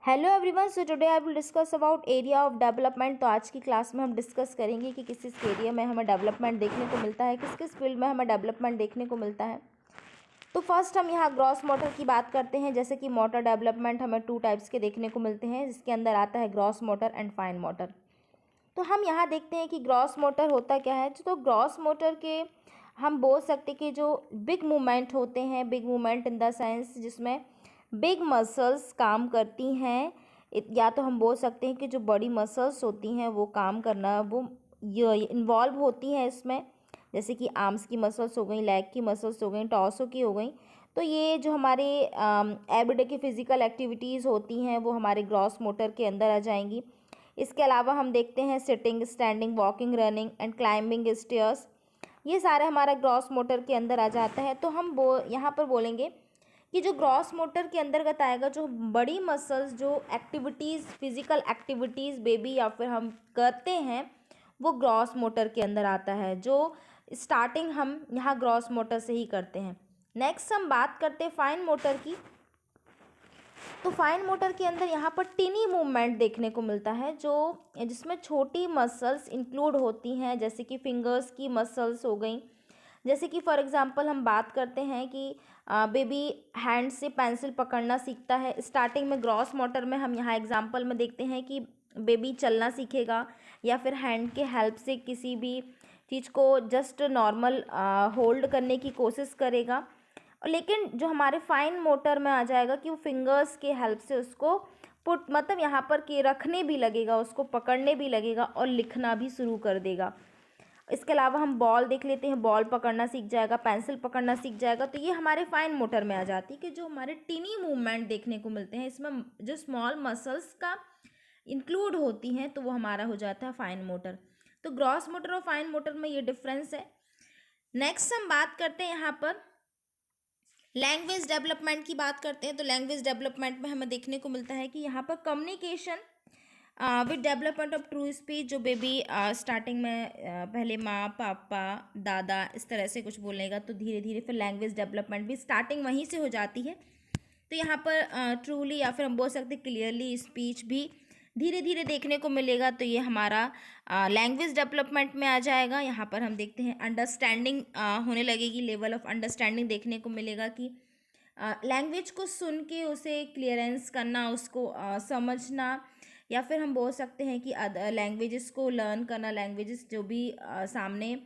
Hello everyone, so today I will discuss about area of development. तो आज की class में हम डिस्कस करेंगे कि किस किस एरिया में हमें डेवलपमेंट देखने को मिलता है, किस किस फील्ड में हमें डेवलपमेंट देखने को मिलता है। तो फर्स्ट हम यहाँ ग्रॉस मोटर की बात करते हैं। जैसे कि मोटर डेवलपमेंट हमें 2 टाइप्स के देखने को मिलते हैं, जिसके अंदर आता है gross motor and fine motor. तो हम यहाँ देखते हैं कि ग्रॉस मोटर होता क्या है। तो ग्रॉस मोटर के हम बोल सकते हैं कि जो बिग मूवमेंट होते हैं, big movement in the sense जिसमें बिग मसल्स काम करती हैं, या तो हम बोल सकते हैं कि जो बड़ी मसल्स होती हैं वो काम करना वो ये इन्वॉल्व होती हैं इसमें। जैसे कि आर्म्स की मसल्स हो गई, लेग की मसल्स हो गई, टॉर्सो की हो गई। तो ये जो हमारे एवरीडे की फिजिकल एक्टिविटीज़ होती हैं वो हमारे ग्रॉस मोटर के अंदर आ जाएंगी। इसके अलावा हम देखते हैं sitting, standing, walking, running and climbing stairs, ये सारे हमारा ग्रॉस मोटर के अंदर आ जाता है। तो हम यहाँ पर बोलेंगे कि जो ग्रॉस मोटर के अंतर्गत आएगा, जो बड़ी मसल्स, जो एक्टिविटीज़, फिजिकल एक्टिविटीज़ बेबी या फिर हम करते हैं, वो ग्रॉस मोटर के अंदर आता है। जो स्टार्टिंग हम यहाँ ग्रॉस मोटर से ही करते हैं। नेक्स्ट हम बात करते हैं फाइन मोटर की। तो फाइन मोटर के अंदर यहाँ पर टिनी मूवमेंट देखने को मिलता है, जो जिसमें छोटी मसल्स इंक्लूड होती हैं, जैसे कि फिंगर्स की मसल्स हो गई। जैसे कि फॉर एग्जांपल हम बात करते हैं कि बेबी हैंड से पेंसिल पकड़ना सीखता है। स्टार्टिंग में ग्रॉस मोटर में हम यहाँ एग्जांपल में देखते हैं कि बेबी चलना सीखेगा या फिर हैंड के हेल्प से किसी भी चीज़ को जस्ट नॉर्मल होल्ड करने की कोशिश करेगा। लेकिन जो हमारे फाइन मोटर में आ जाएगा कि वो फिंगर्स के हेल्प से उसको पुट मतलब यहाँ पर के रखने भी लगेगा, उसको पकड़ने भी लगेगा और लिखना भी शुरू कर देगा। इसके अलावा हम बॉल देख लेते हैं, बॉल पकड़ना सीख जाएगा, पेंसिल पकड़ना सीख जाएगा। तो ये हमारे फाइन मोटर में आ जाती है कि जो हमारे टिनी मूवमेंट देखने को मिलते हैं, इसमें जो स्मॉल मसल्स का इंक्लूड होती हैं, तो वो हमारा हो जाता है फाइन मोटर। तो ग्रॉस मोटर और फाइन मोटर में ये डिफरेंस है। नेक्स्ट हम बात करते हैं यहाँ पर लैंग्वेज डेवलपमेंट की बात करते हैं। तो लैंग्वेज डेवलपमेंट में हमें देखने को मिलता है कि यहाँ पर communication with development of true speech, जो बेबी स्टार्टिंग में पहले माँ, पापा, दादा इस तरह से कुछ बोलेगा, तो धीरे धीरे फिर लैंग्वेज डेवलपमेंट भी स्टार्टिंग वहीं से हो जाती है। तो यहाँ पर ट्रूली या फिर हम बोल सकते क्लियरली स्पीच भी धीरे धीरे देखने को मिलेगा। तो ये हमारा लैंग्वेज डेवलपमेंट में आ जाएगा। यहाँ पर हम देखते हैं अंडरस्टैंडिंग होने लगेगी, लेवल ऑफ अंडरस्टैंडिंग देखने को मिलेगा कि लैंग्वेज को सुन के उसे क्लियरेंस करना, उसको समझना, या फिर हम बोल सकते हैं कि लैंग्वेजेस को लर्न करना, लैंग्वेजेस जो भी सामने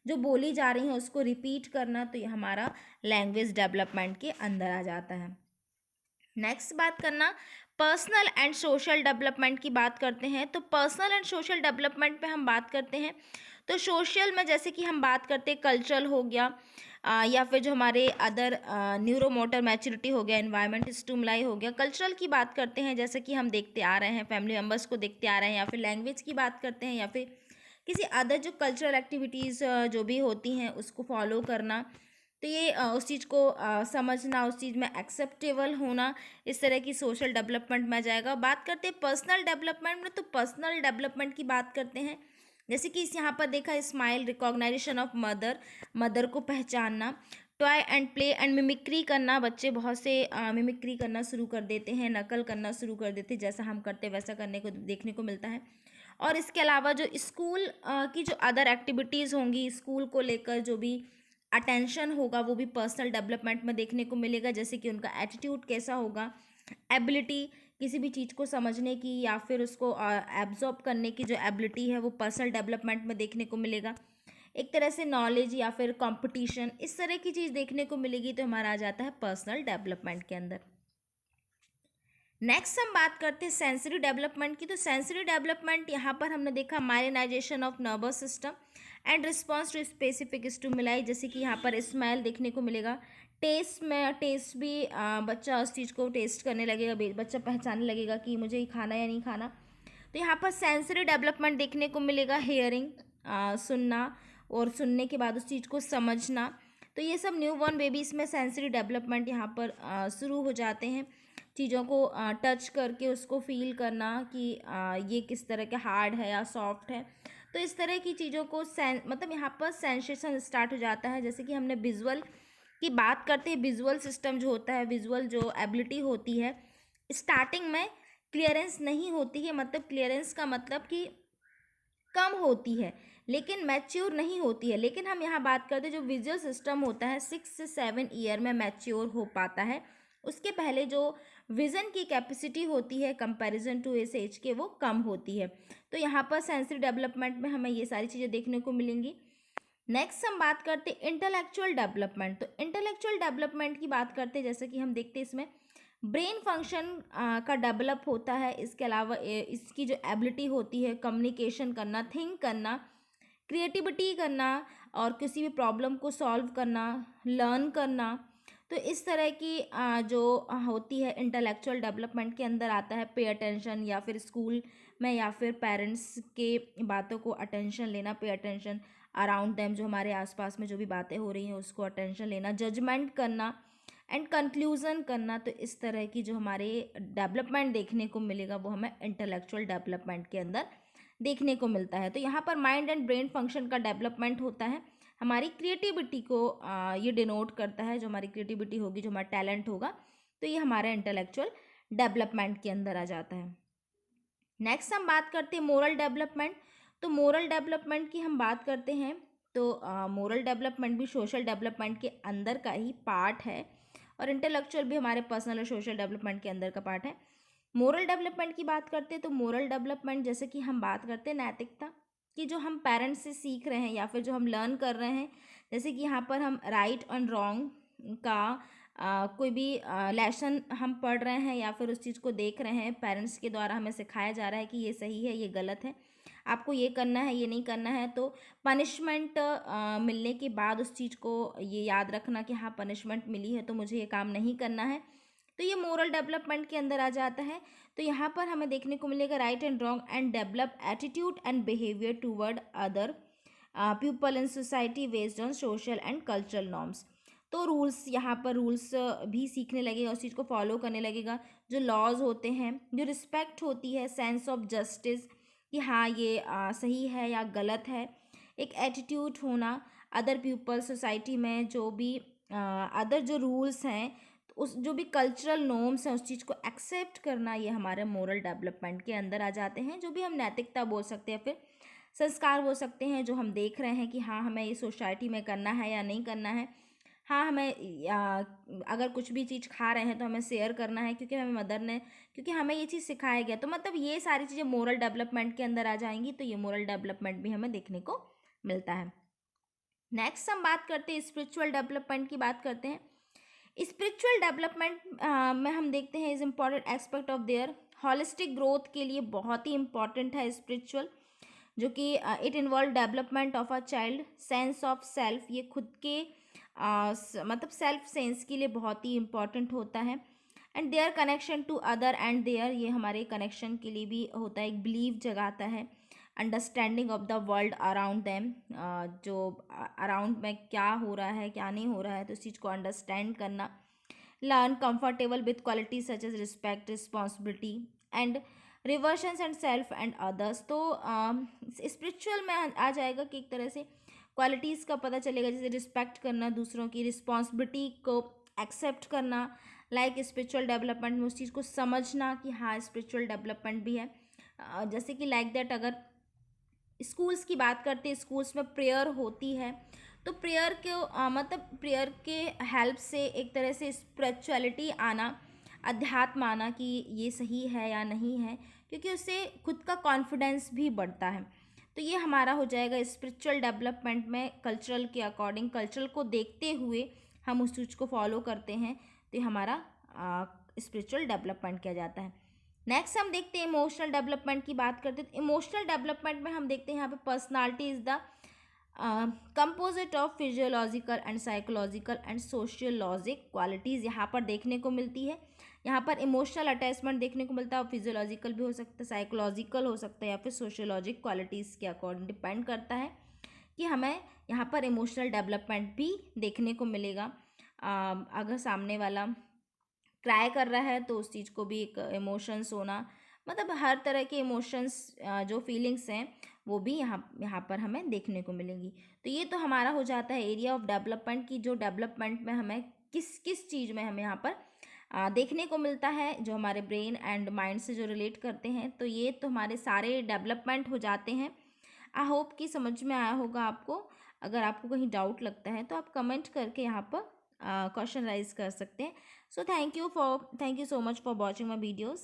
जो बोली जा रही हैं उसको रिपीट करना। तो ये हमारा लैंग्वेज डेवलपमेंट के अंदर आ जाता है। नेक्स्ट बात करना पर्सनल एंड सोशल डेवलपमेंट की बात करते हैं। तो पर्सनल एंड सोशल डेवलपमेंट पे हम बात करते हैं। तो सोशल में जैसे कि हम बात करते हैं कल्चरल हो गया, या फिर जो हमारे अदर न्यूरोमोटर मैच्योरिटी हो गया, एनवायरनमेंट स्टिमुलाई हो गया। कल्चरल की बात करते हैं, जैसे कि हम देखते आ रहे हैं, फैमिली मेम्बर्स को देखते आ रहे हैं, या फिर लैंग्वेज की बात करते हैं, या फिर किसी अदर जो कल्चरल एक्टिविटीज़ जो भी होती हैं उसको फॉलो करना। तो ये उस चीज़ को समझना, उस चीज़ में एक्सेप्टेबल होना, इस तरह की सोशल डेवलपमेंट में आ जाएगा। बात करते हैं पर्सनल डेवलपमेंट में। तो पर्सनल डेवलपमेंट की बात करते हैं, जैसे कि इस यहाँ पर देखा smile, recognisation of mother, mother को पहचानना, toy and play and mimicry करना। बच्चे बहुत से मिमिक्री करना शुरू कर देते हैं, नकल करना शुरू कर देते हैं, जैसा हम करते वैसा करने को देखने को मिलता है। और इसके अलावा जो स्कूल की जो अदर एक्टिविटीज़ होंगी, स्कूल को लेकर जो भी अटेंशन होगा वो भी पर्सनल डेवलपमेंट में देखने को मिलेगा। जैसे कि उनका एटीट्यूड कैसा होगा, एबिलिटी किसी भी चीज़ को समझने की या फिर उसको एब्जॉर्ब करने की जो एबिलिटी है वो पर्सनल डेवलपमेंट में देखने को मिलेगा। एक तरह से नॉलेज या फिर कंपटीशन, इस तरह की चीज़ देखने को मिलेगी, तो हमारा आ जाता है पर्सनल डेवलपमेंट के अंदर। नेक्स्ट हम बात करते हैं सेंसरी डेवलपमेंट की। तो सेंसरी डेवलपमेंट यहाँ पर हमने देखा myelinization of nervous system and response to specific stimuli. जैसे कि यहाँ पर स्मेल देखने को मिलेगा, टेस्ट में टेस्ट भी बच्चा उस चीज़ को टेस्ट करने लगेगा, बच्चा पहचानने लगेगा कि मुझे ये खाना या नहीं खाना। तो यहाँ पर सेंसरी डेवलपमेंट देखने को मिलेगा, हेयरिंग सुनना, और सुनने के बाद उस चीज़ को समझना। तो ये सब न्यू बॉर्न बेबीज़ में सेंसरी डेवलपमेंट यहाँ पर शुरू हो जाते हैं। चीज़ों को टच करके उसको फील करना कि ये किस तरह के हार्ड है या सॉफ्ट है। तो इस तरह की चीज़ों को मतलब यहाँ पर सेंसेशन स्टार्ट हो जाता है। जैसे कि हमने विजुअल की बात करते हैं, विजुअल सिस्टम जो होता है, विजुअल जो एबिलिटी होती है, स्टार्टिंग में क्लियरेंस नहीं होती है, मतलब क्लियरेंस का मतलब कि कम होती है लेकिन मैच्योर नहीं होती है। लेकिन हम यहाँ बात करते हैं जो विजुअल सिस्टम होता है 6 से 7 ईयर में मैच्योर हो पाता है। उसके पहले जो विज़न की कैपेसिटी होती है कंपैरिजन टू इस एज के वो कम होती है। तो यहाँ पर सेंसरी डेवलपमेंट में हमें ये सारी चीज़ें देखने को मिलेंगी। नेक्स्ट हम बात करते हैं इंटेलेक्चुअल डेवलपमेंट। तो इंटेलेक्चुअल डेवलपमेंट की बात करते हैं, जैसे कि हम देखते हैं इसमें ब्रेन फंक्शन का डेवलप होता है। इसके अलावा इसकी जो एबिलिटी होती है कम्युनिकेशन करना, थिंक करना, क्रिएटिविटी करना और किसी भी प्रॉब्लम को सॉल्व करना, लर्न करना। तो इस तरह की जो होती है इंटेलेक्चुअल डेवलपमेंट के अंदर आता है पे अटेंशन, या फिर स्कूल में या फिर पेरेंट्स के बातों को अटेंशन लेना, पे अटेंशन अराउंड देम, जो हमारे आसपास में जो भी बातें हो रही हैं उसको अटेंशन लेना, जजमेंट करना एंड कंक्लूज़न करना। तो इस तरह की जो हमारे डेवलपमेंट देखने को मिलेगा वो हमें इंटेलेक्चुअल डेवलपमेंट के अंदर देखने को मिलता है। तो यहाँ पर माइंड एंड ब्रेन फंक्शन का डेवलपमेंट होता है। हमारी क्रिएटिविटी को ये डिनोट करता है, जो हमारी क्रिएटिविटी होगी, जो हमारा टैलेंट होगा, तो ये हमारे इंटेलेक्चुअल डेवलपमेंट के अंदर आ जाता है। नेक्स्ट हम बात करते हैं मोरल डेवलपमेंट। तो मोरल डेवलपमेंट की हम बात करते हैं तो मोरल डेवलपमेंट भी सोशल डेवलपमेंट के अंदर का ही पार्ट है और इंटेलेक्चुअल भी हमारे पर्सनल और सोशल डेवलपमेंट के अंदर का पार्ट है। मोरल डेवलपमेंट की बात करते हैं तो मोरल डेवलपमेंट जैसे कि हम बात करते हैं नैतिकता कि जो हम पेरेंट्स से सीख रहे हैं या फिर जो हम लर्न कर रहे हैं, जैसे कि यहाँ पर हम राइट एंड रॉन्ग का कोई भी लेसन हम पढ़ रहे हैं या फिर उस चीज़ को देख रहे हैं, पेरेंट्स के द्वारा हमें सिखाया जा रहा है कि ये सही है, ये गलत है, आपको ये करना है, ये नहीं करना है। तो पनिशमेंट मिलने के बाद उस चीज़ को ये याद रखना कि हाँ पनिशमेंट मिली है तो मुझे ये काम नहीं करना है, तो ये मोरल डेवलपमेंट के अंदर आ जाता है। तो यहाँ पर हमें देखने को मिलेगा right and wrong and develop attitude and behaviour toward other people in society based on social and cultural norms. तो रूल्स, यहाँ पर रूल्स भी सीखने लगेगा, उस चीज़ को फॉलो करने लगेगा। जो लॉज होते हैं, जो रिस्पेक्ट होती है, सेंस ऑफ जस्टिस कि हाँ ये सही है या गलत है, एक एटीट्यूड होना, अदर पीपल सोसाइटी में जो भी अदर जो रूल्स हैं, तो उस जो भी कल्चरल नॉर्म्स हैं उस चीज़ को एक्सेप्ट करना, ये हमारे मोरल डेवलपमेंट के अंदर आ जाते हैं। जो भी हम नैतिकता बोल सकते हैं, फिर संस्कार बोल सकते हैं, जो हम देख रहे हैं कि हाँ हमें ये सोसाइटी में करना है या नहीं करना है। हाँ हमें अगर कुछ भी चीज़ खा रहे हैं तो हमें शेयर करना है क्योंकि हमें मदर ने, क्योंकि हमें ये चीज़ सिखाया गया। तो मतलब ये सारी चीज़ें मोरल डेवलपमेंट के अंदर आ जाएंगी। तो ये मोरल डेवलपमेंट भी हमें देखने को मिलता है। नेक्स्ट हम बात करते हैं स्पिरिचुअल डेवलपमेंट की बात करते हैं। स्पिरिचुअल डेवलपमेंट में हम देखते हैं is important aspect of their holistic growth के लिए बहुत ही इम्पॉर्टेंट है स्पिरिचुअल, जो कि it involve development of a child sense of self. ये खुद के मतलब सेल्फ सेंस के लिए बहुत ही इम्पॉर्टेंट होता है। And their connection to other and their, ये हमारे कनेक्शन के लिए भी होता है, एक बिलीव जगाता है। Understanding of the world around them, जो अराउंड में क्या हो रहा है क्या नहीं हो रहा है, तो इस चीज़ को अंडरस्टैंड करना। Learn comfortable with qualities such as respect, responsibility and reversions and self and others. तो स्पिरिचुअल में आ जाएगा कि एक तरह से क्वालिटीज़ का पता चलेगा, जैसे रिस्पेक्ट करना दूसरों की, रिस्पॉन्सिबिलिटी को एक्सेप्ट करना, लाइक स्पिरिचुअल डेवलपमेंट में उस चीज़ को समझना कि हाँ स्पिरिचुअल डेवलपमेंट भी है। जैसे कि लाइक दैट अगर स्कूल्स की बात करते हैं, स्कूल्स में प्रेयर होती है, तो प्रेयर के मतलब प्रेयर के हेल्प से एक तरह से स्पिरिचुअलिटी आना, अध्यात्म आना कि ये सही है या नहीं है, क्योंकि उससे खुद का कॉन्फिडेंस भी बढ़ता है। तो ये हमारा हो जाएगा स्पिरिचुअल डेवलपमेंट में, कल्चरल के अकॉर्डिंग, कल्चरल को देखते हुए हम उस चीज़ को फॉलो करते हैं, तो ये हमारा स्पिरिचुअल डेवलपमेंट किया जाता है। नेक्स्ट हम देखते हैं इमोशनल डेवलपमेंट की बात करते हैं। तो इमोशनल डेवलपमेंट में हम देखते हैं यहाँ पे personality is the composite of physiological and psychological and sociologic qualities यहाँ पर देखने को मिलती है। यहाँ पर इमोशनल अटैचमेंट देखने को मिलता है, फिजियोलॉजिकल भी हो सकता है, साइकोलॉजिकल हो सकता है, या फिर सोशियोलॉजिक क्वालिटीज़ के अकॉर्डिंग डिपेंड करता है कि हमें यहाँ पर इमोशनल डेवलपमेंट भी देखने को मिलेगा। अगर सामने वाला क्राई कर रहा है तो उस चीज़ को भी एक इमोशंस होना, मतलब हर तरह के इमोशंस जो फीलिंग्स हैं वो भी यहाँ पर हमें देखने को मिलेंगी। तो ये तो हमारा हो जाता है एरिया ऑफ डेवलपमेंट की, जो डेवलपमेंट में हमें किस किस चीज़ में हमें यहाँ पर देखने को मिलता है, जो हमारे ब्रेन एंड माइंड से जो रिलेट करते हैं। तो ये तो हमारे सारे डेवलपमेंट हो जाते हैं। आई होप कि समझ में आया होगा आपको। अगर आपको कहीं डाउट लगता है तो आप कमेंट करके यहाँ पर क्वेश्चन राइज कर सकते हैं। So thank you so much for watching my videos.